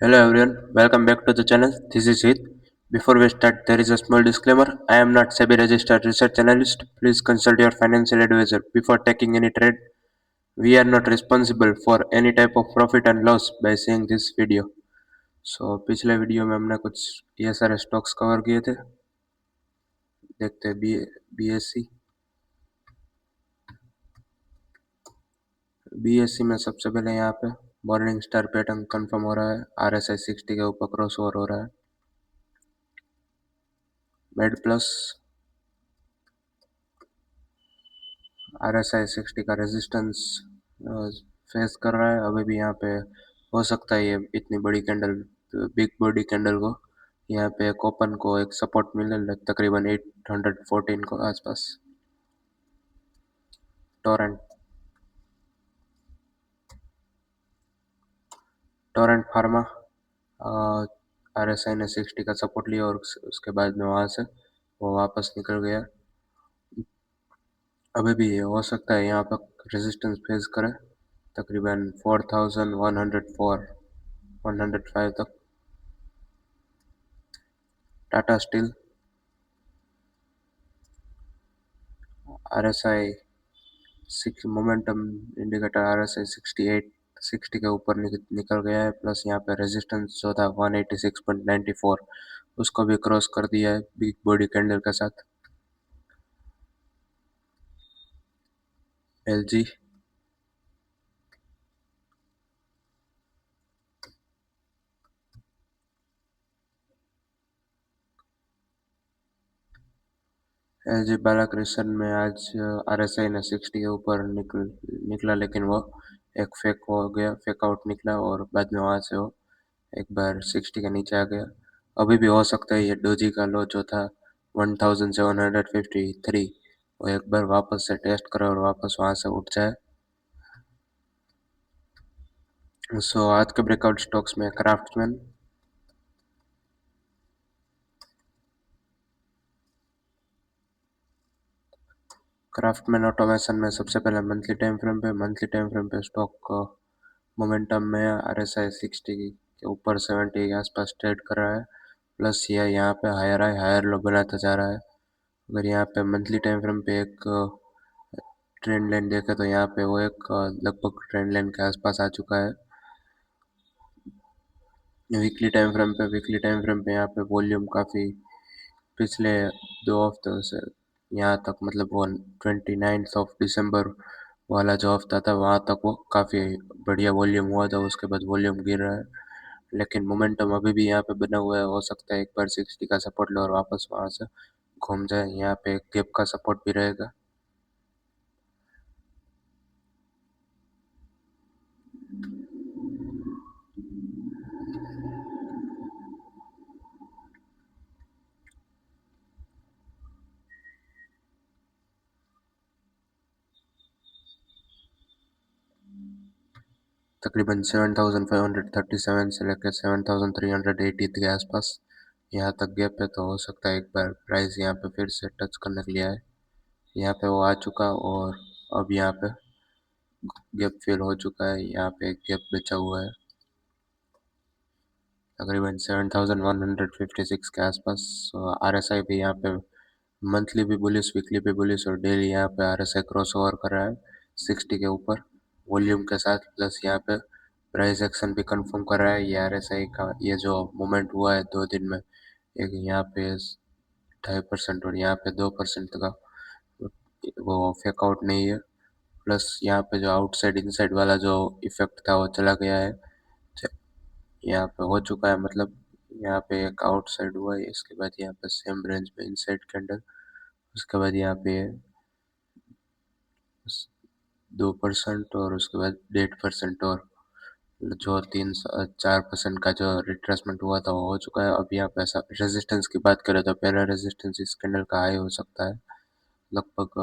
Hello everyone, welcome back to the channel. This is Heath. Before we start, there is a small disclaimer. I am not SEBI registered research analyst. Please consult your financial advisor before taking any trade. We are not responsible for any type of profit and loss by seeing this video. So पिछले video में हमने कुछ ये सारे stocks cover किए थे. देखते हैं बीएससी. बीएससी में सबसे पहले यहाँ पे मॉर्निंग स्टार पैटर्न कंफर्म हो रहा है. आरएसआई 60 के ऊपर क्रॉस ओवर हो रहा है. मेड प्लस RSI 60 का रेजिस्टेंस फेस कर रहा है. अभी भी यहाँ पे हो सकता है ये इतनी बड़ी कैंडल, बिग बॉडी कैंडल को यहाँ पे एक ओपन को एक सपोर्ट मिले तकरीबन 814 को आसपास. टोरेंट टोरेंट फार्मा RSI ने 60 का सपोर्ट लिया और उसके बाद में वहाँ से वो वापस निकल गया. अभी भी ये हो सकता है यहाँ पर रेजिस्टेंस फेस करे तकरीबन 4104 105 तक. Tata steel RSI momentum indicator RSI 60 के ऊपर निकल गया है. प्लस यहाँ पे रेजिस्टेंस जो था 186.94 उसको भी क्रॉस कर दिया है बिग बॉडी कैंडल के साथ. LG बालाकृष्ण में आज RSI ने 60 के ऊपर निकला लेकिन वो एक फेक हो गया, फेक आउट निकला और बाद में वहाँ से वो एक बार 60 के नीचे आ गया. अभी भी हो सकता है ये डोजी का लो जो था 1753 वो एक बार वापस से टेस्ट करे और वापस वहाँ से उठ जाए. सो आज के ब्रेकआउट स्टॉक्स में क्राफ्टमैन ऑटोमेशन में सबसे पहले मंथली टाइम फ्रेम पे स्टॉक मोमेंटम में RSI 60 के ऊपर 70 के आसपास ट्रेड कर रहा है. प्लस ये यहाँ पे हायर लो बनाता जा रहा है. अगर यहाँ पे मंथली टाइम फ्रेम पे एक ट्रेंड लाइन देखे तो यहाँ पे वो एक लगभग ट्रेंड लाइन के आसपास आ चुका है. वीकली टाइम फ्रेम पे यहाँ पे वॉल्यूम काफ़ी पिछले 2 हफ्तों से यहाँ तक मतलब वो 29 दिसंबर वाला जो हफ्ता था वहाँ तक वो काफ़ी बढ़िया वॉल्यूम हुआ था. उसके बाद वॉल्यूम गिर रहा है लेकिन मोमेंटम अभी भी यहाँ पे बना हुआ है. हो सकता है एक बार 60 का सपोर्ट लो और वापस वहाँ से घूम जाए. यहाँ पे एक गैप का सपोर्ट भी रहेगा. तकरीबन 7537 से लेकर 7380 के आसपास यहाँ तक गैप है. तो हो सकता है एक बार प्राइस यहाँ पे फिर से टच करने के लिए आए. यहाँ पे वो आ चुका और अब यहाँ पे गैप फिल हो चुका है. यहाँ पे एक गैप बचा हुआ है तकरीबन 7156 के आसपास. RSI भी यहाँ पे मंथली भी बुलिश, वीकली भी बुलिश और डेली यहाँ पे RSI क्रॉस ओवर कर रहा है 60 के ऊपर वॉल्यूम के साथ. प्लस यहाँ पे प्राइस एक्शन भी कंफर्म कर रहा है. ये RSI का ये जो मूवमेंट हुआ है 2 दिन में, एक यहाँ पे 2.5% और यहाँ पे 2% का वो फेक आउट नहीं है. प्लस यहाँ पे जो आउटसाइड इनसाइड वाला जो इफेक्ट था वो चला गया है. यहाँ पे हो चुका है मतलब यहाँ पे एक आउटसाइड हुआ है. इसके बाद यहाँ पे सेम रेंज में इनसाइड कैंडल. उसके बाद यहाँ पे 2% और उसके बाद 1.5% और जो 3-4% का जो रिट्रेसमेंट हुआ था वो हो चुका है. अब यहाँ पे ऐसा रेजिस्टेंस की बात करें तो पहला रेजिस्टेंस इस कैंडल का हाई हो सकता है लगभग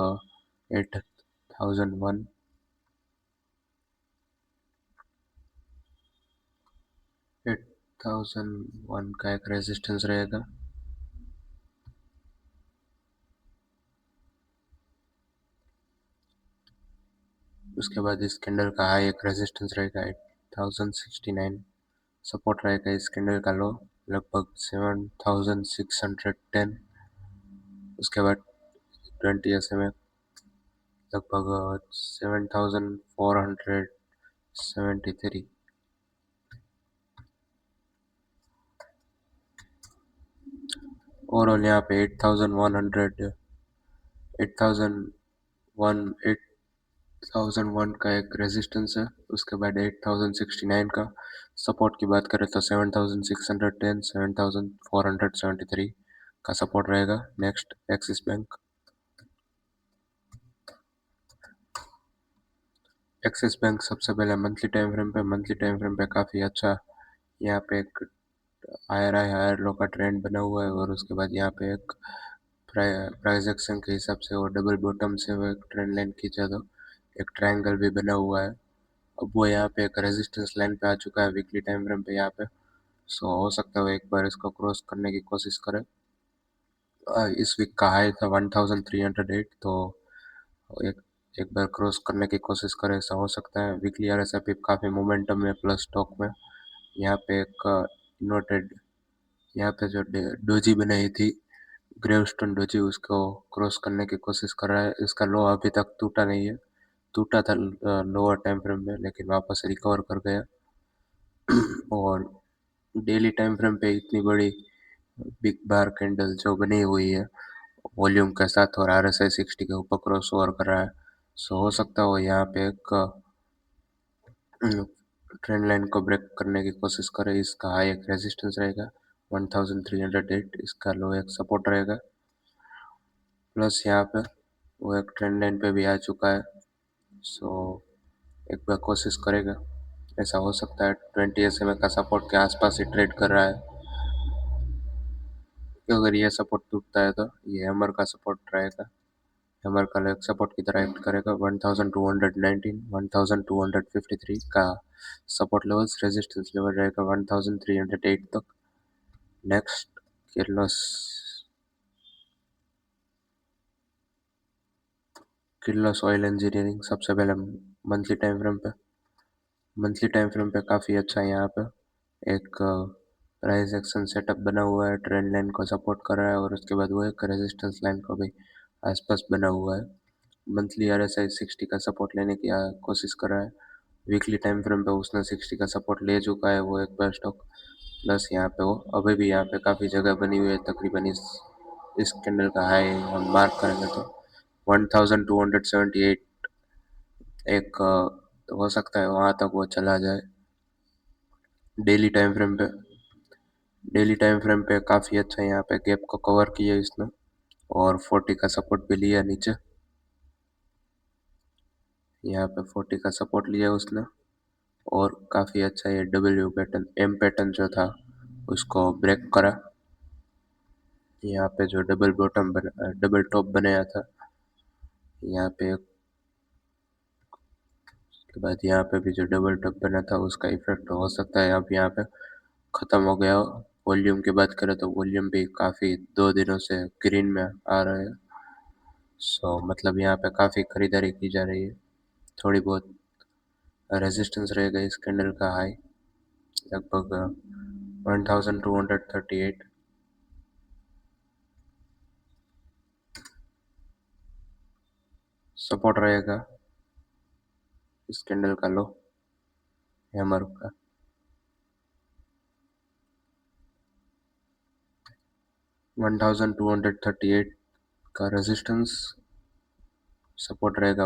8001. 8001 का एक रेजिस्टेंस रहेगा. उसके बाद इस कैंडल का हाई एक रेजिस्टेंस रहेगा 8069. सपोर्ट रहेगा इस कैंडल का लो लगभग 7610। उसके बाद 20 SMA लगभग 7473। ओवरऑल यहाँ पे 8001 का एक रेजिस्टेंस है। उसके बाद 8069 का सपोर्ट की बात करें तो 7610, 7473 का सपोर्ट रहेगा। Next axis bank. Axis bank सबसे पहले मंथली टाइम फ्रेम पे काफ़ी अच्छा यहाँ पे एक हायर लो का ट्रेंड बना हुआ है, और उसके बाद यहाँ पे एक प्राइस एक्शन के हिसाब से वो डबल बॉटम से वो एक ट्रेंड लाइन खींचा तो एक ट्रायंगल भी बना हुआ है। अब वो यहाँ पे एक रेजिस्टेंस लाइन पे आ चुका है वीकली टाइम फ्रेम पे यहाँ पे। सो हो सकता है वो एक बार इसको क्रॉस करने की कोशिश करे। इस वीक का हाई था 1308, तो एक एक बार क्रॉस करने की कोशिश करे ऐसा हो सकता है। वीकली आरएसआई काफ़ी मोमेंटम है प्लस स्टॉक में। यहाँ पे एक नोटेड यहाँ पे जो डोजी बनाई थी ग्रेवस्टोन डोजी, उसको क्रॉस करने की कोशिश कर रहा है। इसका लो अभी तक टूटा नहीं है, टूटा था लोअर टाइम फ्रेम में लेकिन वापस रिकवर कर गया। और डेली टाइम फ्रेम पे इतनी बड़ी बिग बार कैंडल जो बनी हुई है वॉल्यूम के साथ और RSI 60 के ऊपर क्रॉस ओवर कर रहा है। सो हो सकता है वो यहाँ पे एक ट्रेंड लाइन को ब्रेक करने की कोशिश करे। इसका हाई एक रेजिस्टेंस रहेगा 1308, इसका लो एक सपोर्ट रहेगा। प्लस यहाँ पे वो एक ट्रेंड लाइन पे भी आ चुका है। सो एक बार कोशिश करेगा, ऐसा हो सकता है। 20 SMA का सपोर्ट के आसपास ही ट्रेड कर रहा है। अगर ये सपोर्ट टूटता है तो ये हैमर का सपोर्ट रहेगा। हैमर का लेग सपोर्ट की तरह एक्ट करेगा। 1219, 1253 का सपोर्ट लेवल्स, रेजिस्टेंस लेवल रहेगा 1308 तक। Next Kirloskar Kirloskar oil engineering. सबसे पहले मंथली टाइम फ्रेम पे काफ़ी अच्छा है। यहाँ पे एक प्राइस एक्शन सेटअप बना हुआ है, ट्रेंड लाइन को सपोर्ट कर रहा है, और उसके बाद वो एक रेजिस्टेंस लाइन को भी आसपास बना हुआ है। मंथली RSI 60 का सपोर्ट लेने की कोशिश कर रहा है। वीकली टाइम फ्रेम पे उसने 60 का सपोर्ट ले चुका है वो एक बार स्टॉक। प्लस यहाँ पे वो अभी भी यहाँ पे काफ़ी जगह बनी हुई है। तकरीबन इस कैंडल का हाई हम मार्क करेंगे तो 1278 एक हो सकता है वहाँ तक वो चला जाए। डेली टाइम फ्रेम पे काफ़ी अच्छा यहाँ पे गैप को कवर किया इसने, और 40 का सपोर्ट भी लिया नीचे। यहाँ पे 40 का सपोर्ट लिया उसने, और काफ़ी अच्छा ये एम पैटर्न जो था उसको ब्रेक करा। यहाँ पे जो डबल टॉप बनाया था यहाँ पे, उसके बाद यहाँ पे भी जो डबल टॉप बना था उसका इफेक्ट हो सकता है अब यहाँ पे ख़त्म हो गया हो। वॉल्यूम की बात करें तो वॉल्यूम भी काफ़ी 2 दिनों से ग्रीन में आ रहा है। सो मतलब यहाँ पे काफ़ी खरीदारी की जा रही है। थोड़ी बहुत रेजिस्टेंस रहेगा इस कैंडल का हाई लगभग 1238। सपोर्ट रहेगा इस कैंडल का लो हैमर का 1238 का रेजिस्टेंस। सपोर्ट रहेगा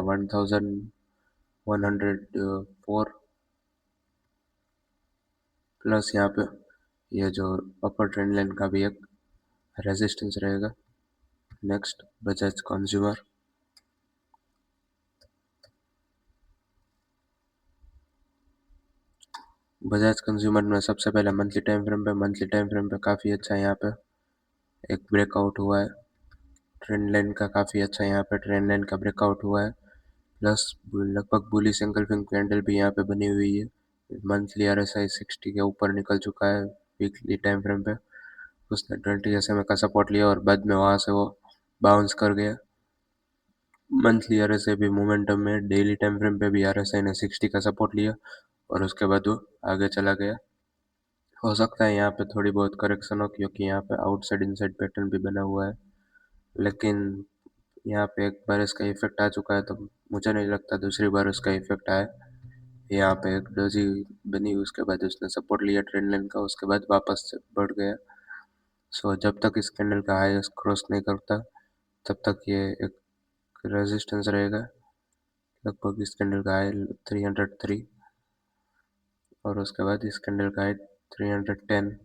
1104। प्लस यहाँ पे ये जो अपर ट्रेंड लाइन का भी एक रेजिस्टेंस रहेगा। Next Bajaj consumer. Bajaj consumer में सबसे पहले मंथली टाइम फ्रेम पे काफ़ी अच्छा यहाँ पे एक ब्रेकआउट हुआ है। ट्रेंड लाइन का काफ़ी अच्छा यहाँ पे ट्रेंड लाइन का ब्रेकआउट हुआ है। प्लस लगभग बुलिश एंगल्फिंग कैंडल भी यहाँ पे बनी हुई है। मंथली RSI 60 के ऊपर निकल चुका है वीकली टाइम फ्रेम पे। उसने 20 SMA का सपोर्ट लिया और बाद में वहाँ से वो बाउंस कर गया। मंथली RSI भी मोमेंटम में, डेली टाइम फ्रेम पे भी RSI ने 60 का सपोर्ट लिया और उसके बाद वो आगे चला गया। हो सकता है यहाँ पे थोड़ी बहुत करेक्शन हो, क्योंकि यहाँ पे आउटसाइड इनसाइड पैटर्न भी बना हुआ है। लेकिन यहाँ पे एक बार इसका इफेक्ट आ चुका है, तो मुझे नहीं लगता दूसरी बार उसका इफेक्ट आए। यहाँ पे एक डोजी बनी, उसके बाद उसने सपोर्ट लिया ट्रेंड लाइन का, उसके बाद वापस से बढ़ गया। सो जब तक इस कैंडल का हाई क्रॉस नहीं करता तब तक ये एक रेजिस्टेंस रहेगा। लगभग इस कैंडल का हाई 303, और उसके बाद इस कैंडल का हाई 310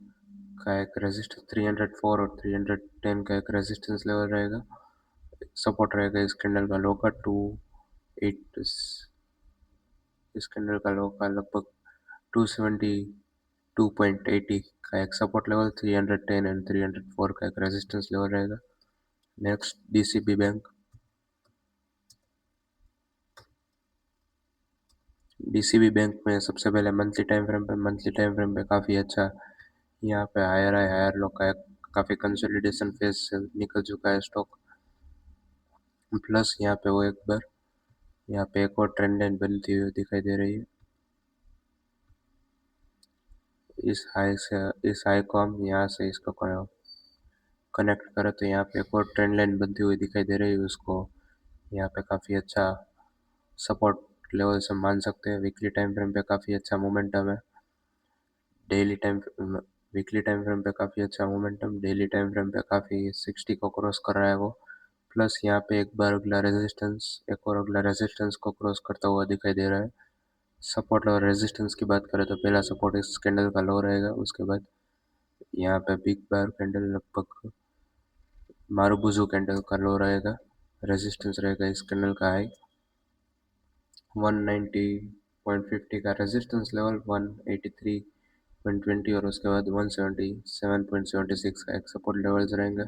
का एक रेजिस्टेंस, 304 और 310 का एक रेजिस्टेंस लेवल रहेगा। सपोर्ट रहेगा इस कैंडल का लो का 28, इस कैंडल का लो का लगभग 272.80 का एक सपोर्ट लेवल, 310 एंड 304 का एक रेजिस्टेंस लेवल रहेगा। Next DCB bank. DCB bank में सबसे पहले मंथली टाइम फ्रेम पे काफ़ी अच्छा यहाँ पे हायर लो का एक काफ़ी कंसोलिडेशन फेज से निकल चुका है स्टॉक। प्लस यहाँ पे वो एक बार यहाँ पे एक और ट्रेंड लाइन बनती हुई दिखाई दे रही है। इस हाई को हम यहाँ से इसको कनेक्ट करें तो यहाँ पे एक और ट्रेंड लाइन बनती हुई दिखाई दे रही है। उसको यहाँ पे काफ़ी अच्छा सपोर्ट लेवल से मान सकते हैं। वीकली टाइम फ्रेम पे काफ़ी अच्छा मोमेंटम है। Daily time weekly time frame पे काफ़ी अच्छा मोमेंटम, डेली टाइम फ्रेम पे काफ़ी 60 को क्रॉस कर रहा है वो। प्लस यहाँ पे एक और अगला रेजिस्टेंस को क्रॉस करता हुआ दिखाई दे रहा है। सपोर्ट और रेजिस्टेंस की बात करें तो पहला सपोर्ट इस कैंडल का लो रहेगा, उसके बाद यहाँ पे बिग बार कैंडल लगभग मारुबुजू कैंडल का लो रहेगा। रेजिस्टेंस रहेगा इस कैंडल का हाई 190.50 का रेजिस्टेंस लेवल, 183.20 और उसके बाद 177.76 का एक सपोर्ट लेवल्स रहेंगे।